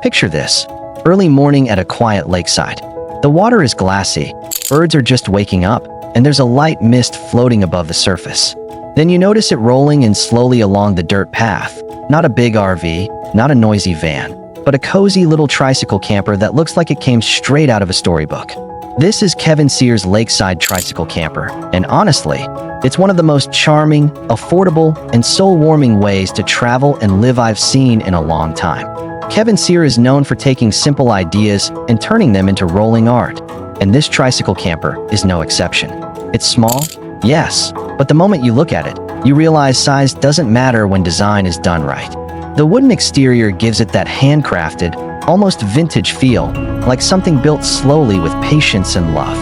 Picture this. Early morning at a quiet lakeside. The water is glassy, birds are just waking up, and there's a light mist floating above the surface. Then you notice it rolling in slowly along the dirt path. Not a big RV, not a noisy van, but a cozy little tricycle camper that looks like it came straight out of a storybook. This is Kevin Cyr's lakeside tricycle camper, and honestly, it's one of the most charming, affordable, and soul-warming ways to travel and live I've seen in a long time. Kevin Cyr is known for taking simple ideas and turning them into rolling art, and this tricycle camper is no exception. It's small, yes, but the moment you look at it, you realize size doesn't matter when design is done right. The wooden exterior gives it that handcrafted, almost vintage feel, like something built slowly with patience and love.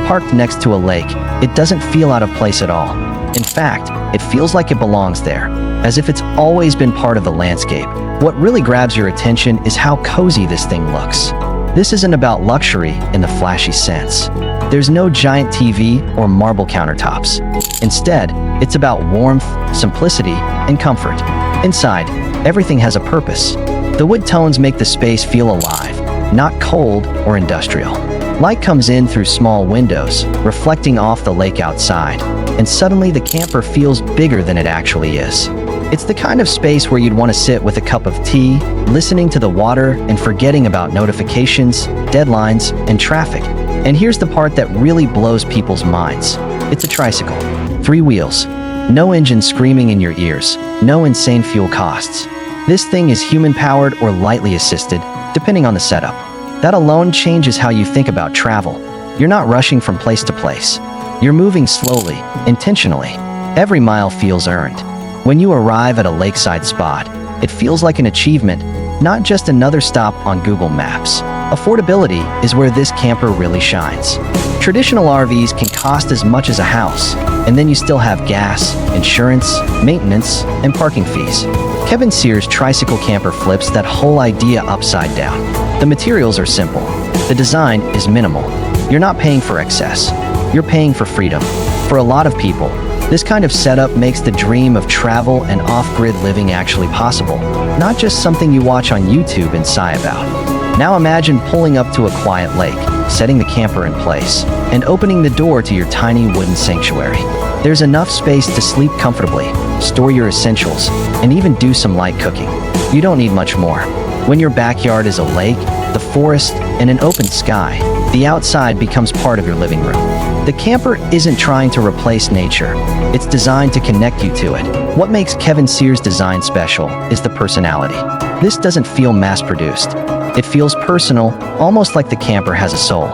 Parked next to a lake, it doesn't feel out of place at all. In fact, it feels like it belongs there, as if it's always been part of the landscape. What really grabs your attention is how cozy this thing looks. This isn't about luxury in the flashy sense. There's no giant TV or marble countertops. Instead, it's about warmth, simplicity, and comfort. Inside, everything has a purpose. The wood tones make the space feel alive, not cold or industrial. Light comes in through small windows, reflecting off the lake outside, and suddenly the camper feels bigger than it actually is. It's the kind of space where you'd want to sit with a cup of tea, listening to the water and forgetting about notifications, deadlines, and traffic. And here's the part that really blows people's minds. It's a tricycle. 3 wheels. No engine screaming in your ears. No insane fuel costs. This thing is human-powered or lightly assisted, depending on the setup. That alone changes how you think about travel. You're not rushing from place to place. You're moving slowly, intentionally. Every mile feels earned. When you arrive at a lakeside spot, it feels like an achievement, not just another stop on Google Maps. Affordability is where this camper really shines. Traditional RVs can cost as much as a house, and then you still have gas, insurance, maintenance, and parking fees. Kevin Cyr's tricycle camper flips that whole idea upside down. The materials are simple. The design is minimal. You're not paying for excess. You're paying for freedom. For a lot of people, this kind of setup makes the dream of travel and off-grid living actually possible, not just something you watch on YouTube and sigh about. Now imagine pulling up to a quiet lake, setting the camper in place, and opening the door to your tiny wooden sanctuary. There's enough space to sleep comfortably, store your essentials, and even do some light cooking. You don't need much more. When your backyard is a lake, the forest, and an open sky, the outside becomes part of your living room. The camper isn't trying to replace nature. It's designed to connect you to it. What makes Kevin Cyr's design special is the personality. This doesn't feel mass-produced. It feels personal, almost like the camper has a soul.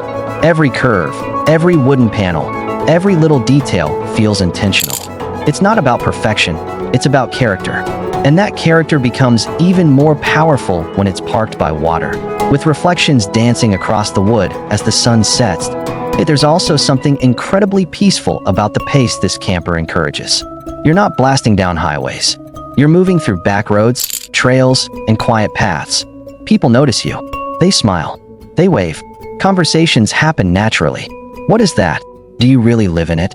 Every curve, every wooden panel, every little detail feels intentional. It's not about perfection, it's about character. And that character becomes even more powerful when it's parked by water, with reflections dancing across the wood as the sun sets. There's also something incredibly peaceful about the pace this camper encourages. You're not blasting down highways. You're moving through back roads, trails, and quiet paths. People notice you. They smile. They wave. Conversations happen naturally. What is that? Do you really live in it?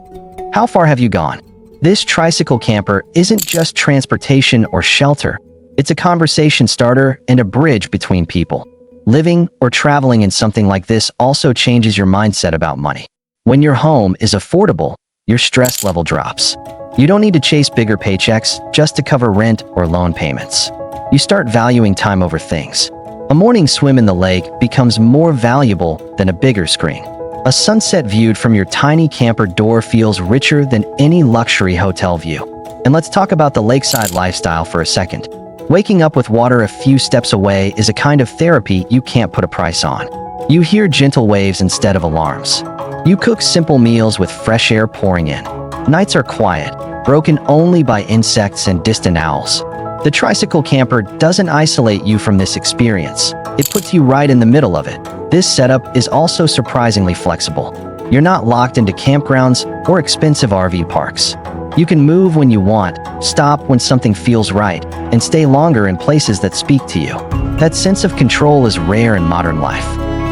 How far have you gone? This tricycle camper isn't just transportation or shelter. It's a conversation starter and a bridge between people. Living or traveling in something like this also changes your mindset about money. When your home is affordable, your stress level drops. You don't need to chase bigger paychecks just to cover rent or loan payments. You start valuing time over things. A morning swim in the lake becomes more valuable than a bigger screen. A sunset viewed from your tiny camper door feels richer than any luxury hotel view. And let's talk about the lakeside lifestyle for a second. Waking up with water a few steps away is a kind of therapy you can't put a price on. You hear gentle waves instead of alarms. You cook simple meals with fresh air pouring in. Nights are quiet, broken only by insects and distant owls. The tricycle camper doesn't isolate you from this experience. It puts you right in the middle of it. This setup is also surprisingly flexible. You're not locked into campgrounds or expensive RV parks. You can move when you want, stop when something feels right, and stay longer in places that speak to you. That sense of control is rare in modern life.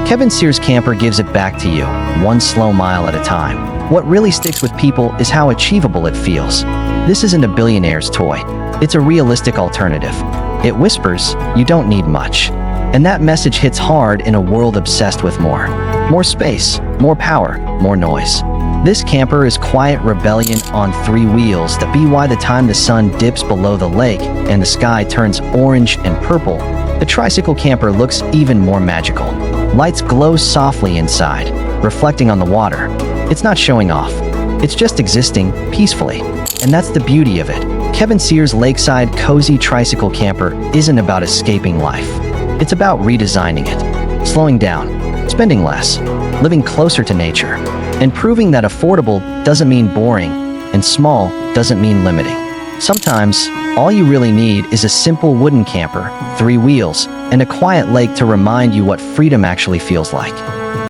Kevin Cyr's camper gives it back to you, one slow mile at a time. What really sticks with people is how achievable it feels. This isn't a billionaire's toy. It's a realistic alternative. It whispers, you don't need much. And that message hits hard in a world obsessed with more. More space, more power, more noise. This camper is quiet rebellion on 3 wheels that by the time the sun dips below the lake and the sky turns orange and purple, the Tricycle camper looks even more magical. Lights glow softly inside, reflecting on the water. It's not showing off. It's just existing peacefully. And that's the beauty of it. Kevin Cyr's lakeside cozy Tricycle camper isn't about escaping life. It's about redesigning it, slowing down, spending less, living closer to nature, and proving that affordable doesn't mean boring, and small doesn't mean limiting. Sometimes, all you really need is a simple wooden camper, 3 wheels, and a quiet lake to remind you what freedom actually feels like.